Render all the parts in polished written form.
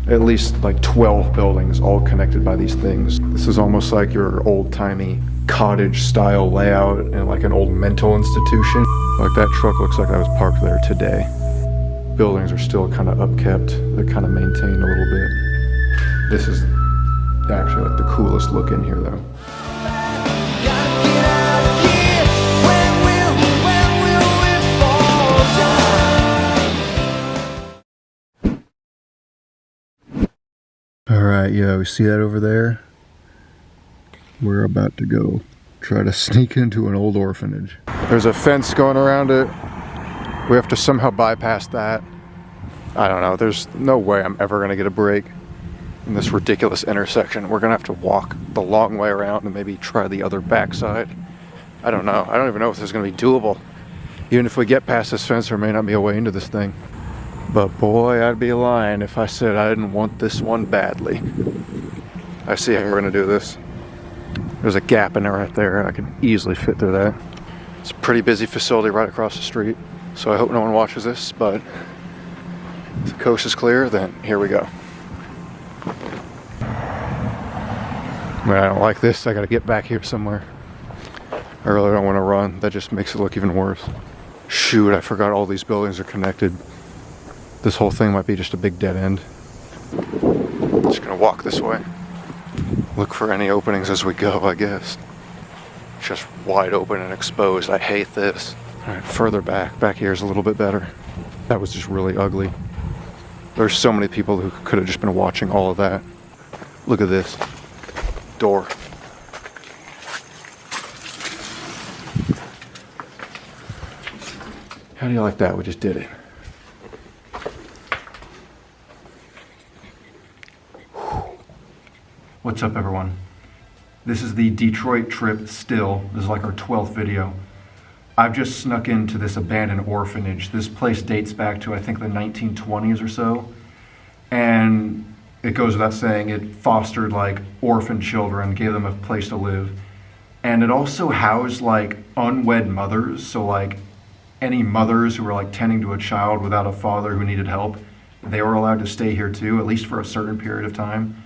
at least like 12 buildings all connected by these things. This is almost like your old-timey cottage style layout in like an old mental institution. Like that truck looks like that was parked there today. Buildings are still kind of upkept. They're kind of maintained a little bit. This is actually like the coolest look in here though. Alright, yeah, we see that over there? We're about to go try to sneak into an old orphanage. There's a fence going around it. We have to somehow bypass that. I don't know, there's no way I'm ever gonna get a break in this ridiculous intersection. We're gonna have to walk the long way around and maybe try the other backside. I don't know, I don't even know if this is gonna be doable. Even if we get past this fence, there may not be a way into this thing. But boy, I'd be lying if I said I didn't want this one badly. I see how we're gonna do this. There's a gap in there right there. I can easily fit through that. It's a pretty busy facility right across the street. So I hope no one watches this, but if the coast is clear, then here we go. I don't like this. I gotta get back here somewhere. I really don't wanna run. That just makes it look even worse. Shoot, I forgot all these buildings are connected. This whole thing might be just a big dead end. Just gonna walk this way. Look for any openings as we go, I guess. Just wide open and exposed. I hate this. All right, further back. Back here is a little bit better. That was just really ugly. There's so many people who could have just been watching all of that. Look at this. Door. How do you like that? We just did it. What's up, everyone? This is the Detroit trip still. This is like our 12th video. I've just snuck into this abandoned orphanage. This place dates back to, I think, the 1920s or so. And it goes without saying, it fostered like orphan children, gave them a place to live. And it also housed like unwed mothers. So like any mothers who were like tending to a child without a father who needed help, they were allowed to stay here too, at least for a certain period of time.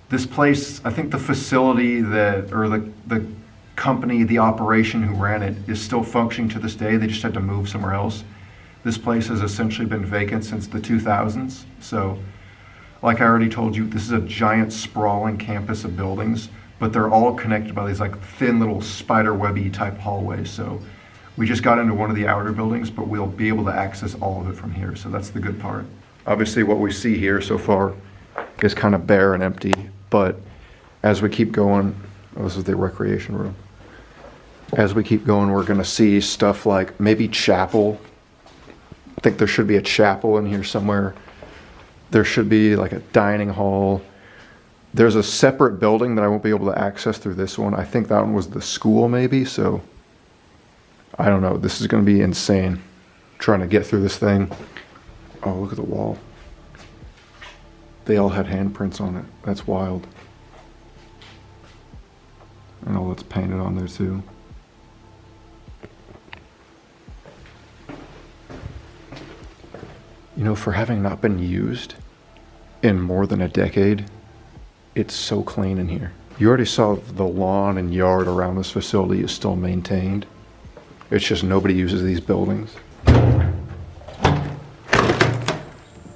This place, I think the facility that, or the company, the operation who ran it is still functioning to this day. They just had to move somewhere else. This place has essentially been vacant since the 2000s. So, like I already told you, this is a giant sprawling campus of buildings, but they're all connected by these like thin little spider webby type hallways. So we just got into one of the outer buildings, but we'll be able to access all of it from here. So that's the good part. Obviously what we see here so far is kind of bare and empty. But as we keep going, oh, this is the recreation room. As we keep going, we're gonna see stuff like maybe chapel. I think there should be a chapel in here somewhere. There should be like a dining hall. There's a separate building that I won't be able to access through this one. I think that one was the school maybe, so I don't know. This is gonna be insane, trying to get through this thing. Oh, look at the wall. They all had handprints on it. That's wild. And all that's painted on there too. You know, for having not been used in more than a decade, it's so clean in here. You already saw the lawn and yard around this facility is still maintained. It's just nobody uses these buildings.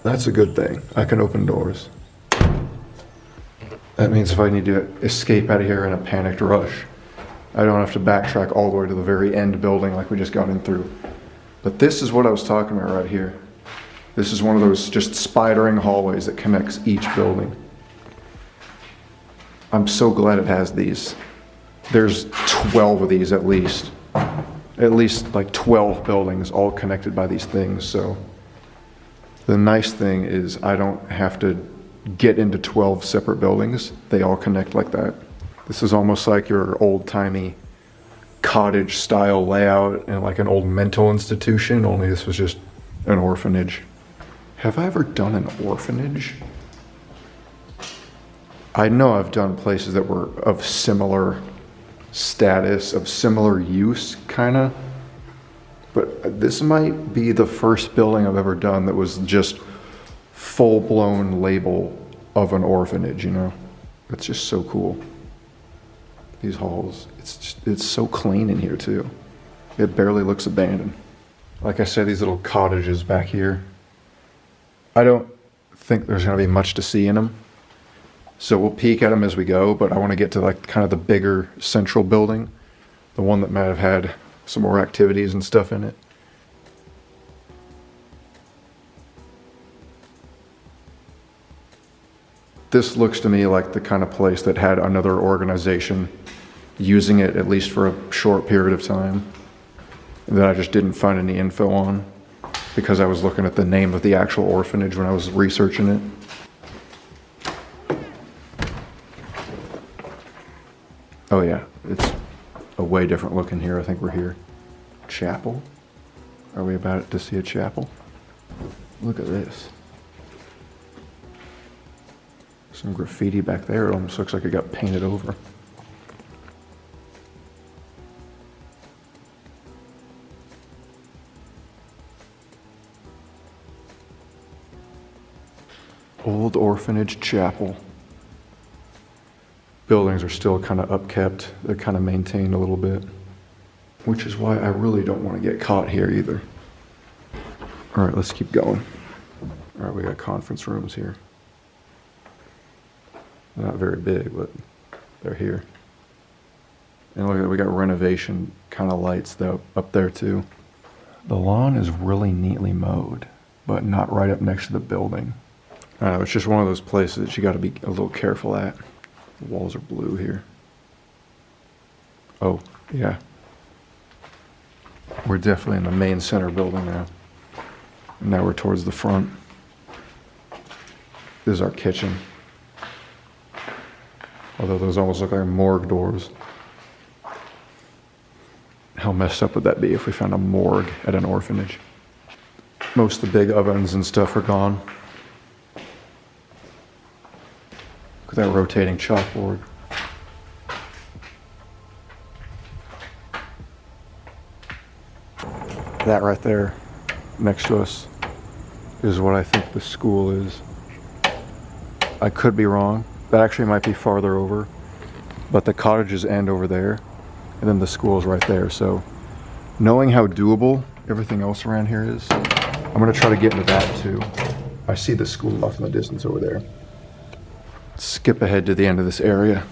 That's a good thing. I can open doors. That means if I need to escape out of here in a panicked rush, I don't have to backtrack all the way to the very end building like we just got in through. But this is what I was talking about right here. This is one of those just spidering hallways that connects each building. I'm so glad it has these. There's 12 of these at least. At least like 12 buildings all connected by these things, so. The nice thing is I don't have to get into 12 separate buildings. They all connect like that. This is almost like your old-timey cottage style layout in like an old mental institution, only this was just an orphanage. Have I ever done an orphanage? I know I've done places that were of similar status, of similar use, kinda. But this might be the first building I've ever done that was just full-blown label of an orphanage, you know? It's just so cool. These halls, it's so clean in here too. It barely looks abandoned. Like I said, these little cottages back here, I don't think there's gonna be much to see in them. So we'll peek at them as we go, but I wanna get to like kind of the bigger central building, the one that might have had some more activities and stuff in it. This looks to me like the kind of place that had another organization using it at least for a short period of time that I just didn't find any info on because I was looking at the name of the actual orphanage when I was researching it. Oh yeah, it's a way different look in here. I think we're here. Chapel? Are we about to see a chapel? Look at this. Some graffiti back there. It almost looks like it got painted over. Old Orphanage Chapel. Buildings are still kind of upkept. They're kind of maintained a little bit, which is why I really don't want to get caught here either. All right, let's keep going. All right, we got conference rooms here. They're not very big, but they're here. And look at, we got renovation kind of lights though up there too. The lawn is really neatly mowed, but not right up next to the building. It's just one of those places that you got to be a little careful at. The walls are blue here. Oh, yeah. We're definitely in the main center building now. And now we're towards the front. This is our kitchen. Although those almost look like morgue doors. How messed up would that be if we found a morgue at an orphanage? Most of the big ovens and stuff are gone. Look at that rotating chalkboard. That right there next to us is what I think the school is. I could be wrong. That actually might be farther over, but the cottages end over there, and then the school's right there. So knowing how doable everything else around here is, I'm gonna try to get into that too. I see the school off in the distance over there. Skip ahead to the end of this area.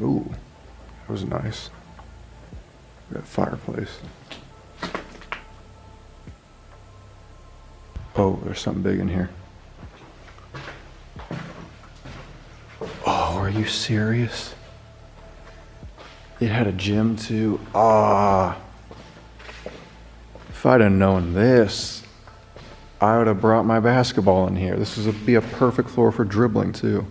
Ooh, that was nice. We got a fireplace. Oh, there's something big in here. Oh, are you serious? It had a gym too. Ah. If I'd have known this, I would have brought my basketball in here. This would be a perfect floor for dribbling too.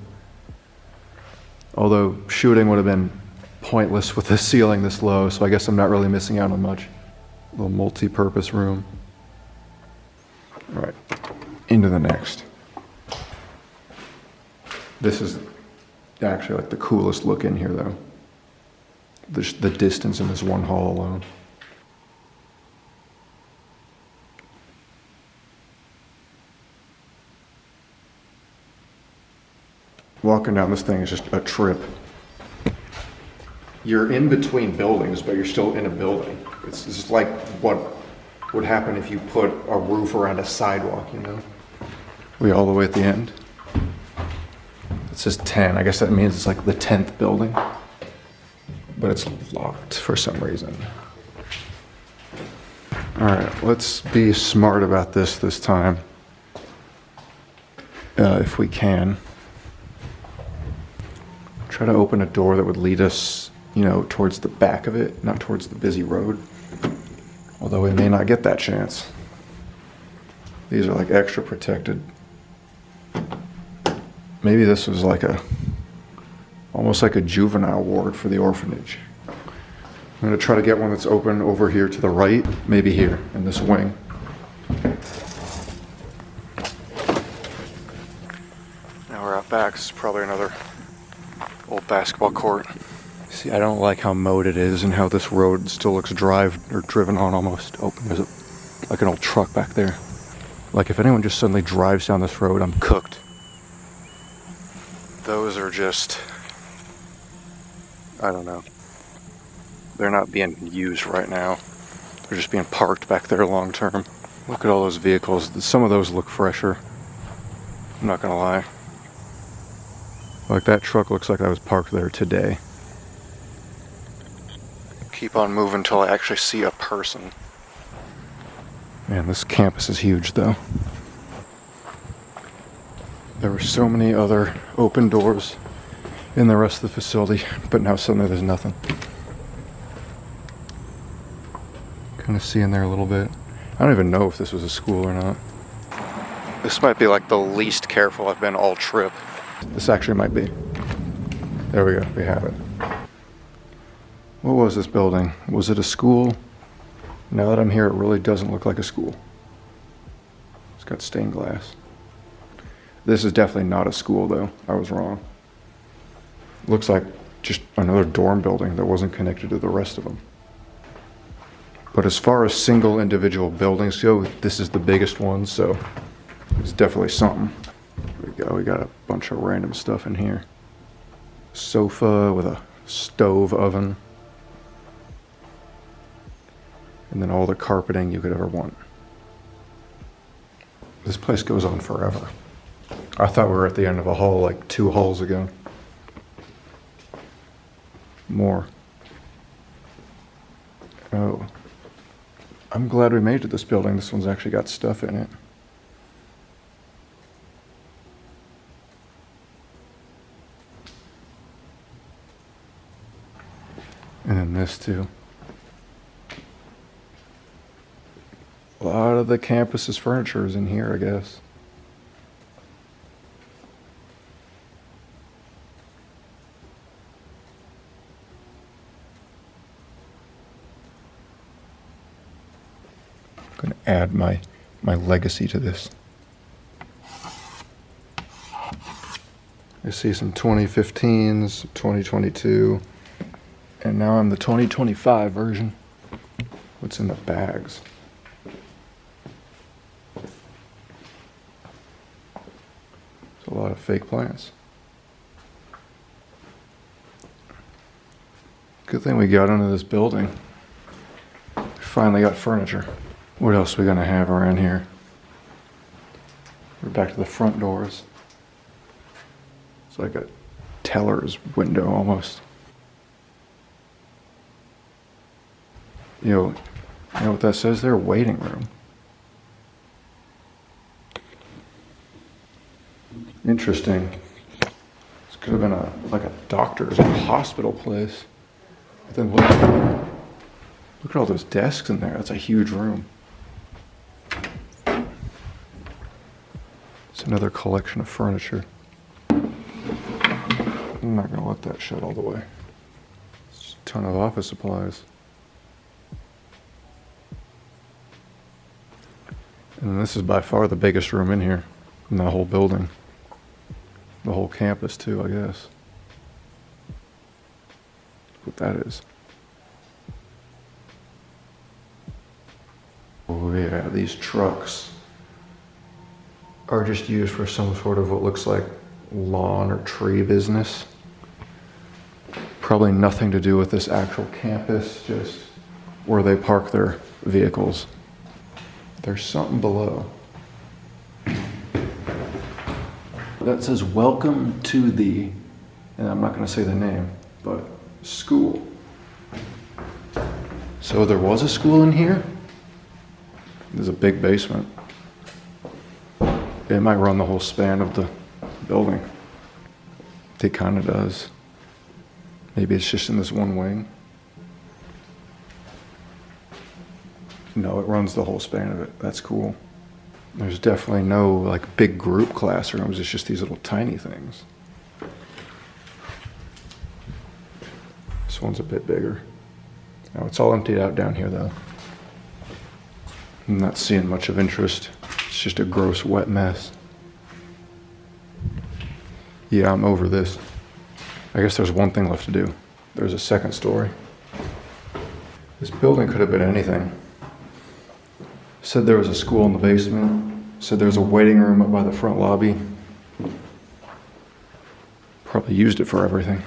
Although shooting would have been pointless with the ceiling this low, so I guess I'm not really missing out on much. A little multi-purpose room. All right, into the next. This is actually like the coolest look in here though. The distance in this one hall alone. Walking down this thing is just a trip. You're in between buildings, but you're still in a building. It's just like what would happen if you put a roof around a sidewalk, you know? We all the way at the end. It says 10. I guess that means it's like the 10th building. But it's locked for some reason. All right, let's be smart about this time. If we can. Try to open a door that would lead us, you know, towards the back of it, not towards the busy road. Although we may not get that chance. These are like extra protected. Maybe this was like almost like a juvenile ward for the orphanage. I'm gonna try to get one that's open over here to the right, maybe here in this wing. Now we're out back. This is probably another old basketball court. See, I don't like how mowed it is and how this road still looks driven on almost. Oh, there's like an old truck back there. Like if anyone just suddenly drives down this road, I'm cooked. Those are just, I don't know. They're not being used right now. They're just being parked back there long term. Look at all those vehicles. Some of those look fresher. I'm not gonna lie. Like that truck looks like I was parked there today. Keep on moving until I actually see a person. Man, this campus is huge though. There were so many other open doors in the rest of the facility, but now suddenly there's nothing. Kind of see in there a little bit. I don't even know if this was a school or not. This might be like the least careful I've been all trip. This actually might be. There we go, we have it. What was this building? Was it a school? Now that I'm here, it really doesn't look like a school. It's got stained glass. This is definitely not a school though, I was wrong. Looks like just another dorm building that wasn't connected to the rest of them. But as far as single individual buildings go, this is the biggest one, so it's definitely something. There we go, we got a bunch of random stuff in here. Sofa with a stove oven. And then all the carpeting you could ever want. This place goes on forever. I thought we were at the end of a hall like 2 halls ago. More. Oh. I'm glad we made it to this building. This one's actually got stuff in it. And then this too. A lot of the campus's furniture is in here, I guess. I'm going to add my legacy to this. I see some 2015s, 2022, and now I'm the 2025 version. What's in the bags? A lot of fake plants. Good thing we got into this building. Finally got furniture. What else are we gonna have around here? We're back to the front doors. It's like a teller's window almost. You know what that says there? Waiting room. Interesting. This could have been like a doctor's or a hospital place. But then look at all those desks in there. That's a huge room. It's another collection of furniture. I'm not gonna let that shut all the way. It's a ton of office supplies. And this is by far the biggest room in here, in the whole building. The whole campus too, I guess. What that is. Oh yeah, these trucks are just used for some sort of what looks like lawn or tree business. Probably nothing to do with this actual campus, just where they park their vehicles. There's something below. That says, welcome to the, and I'm not going to say the name, but school. So there was a school in here? There's a big basement. It might run the whole span of the building. It kind of does. Maybe it's just in this one wing. No, it runs the whole span of it. That's cool. There's definitely no like big group classrooms. It's just these little tiny things. This one's a bit bigger. Now it's all emptied out down here though. I'm not seeing much of interest. It's just a gross wet mess. Yeah, I'm over this. I guess there's one thing left to do. There's a second story. This building could have been anything. Said there was a school in the basement, So there's a waiting room up by the front lobby. Probably used it for everything.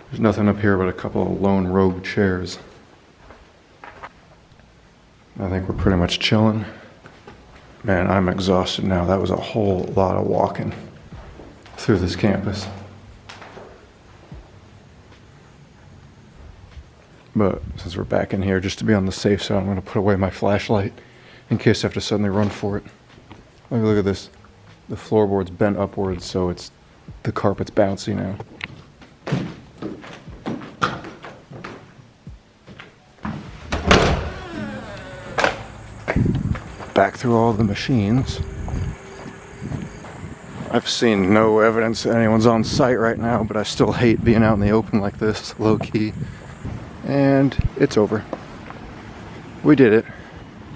There's nothing up here but a couple of lone rogue chairs. I think we're pretty much chilling. Man, I'm exhausted now. That was a whole lot of walking through this campus. But since we're back in here, just to be on the safe side, I'm going to put away my flashlight in case I have to suddenly run for it. Look at this. The floorboard's bent upwards, so the carpet's bouncy now. Back through all the machines. I've seen no evidence that anyone's on site right now, but I still hate being out in the open like this, low key. And it's over. We did it.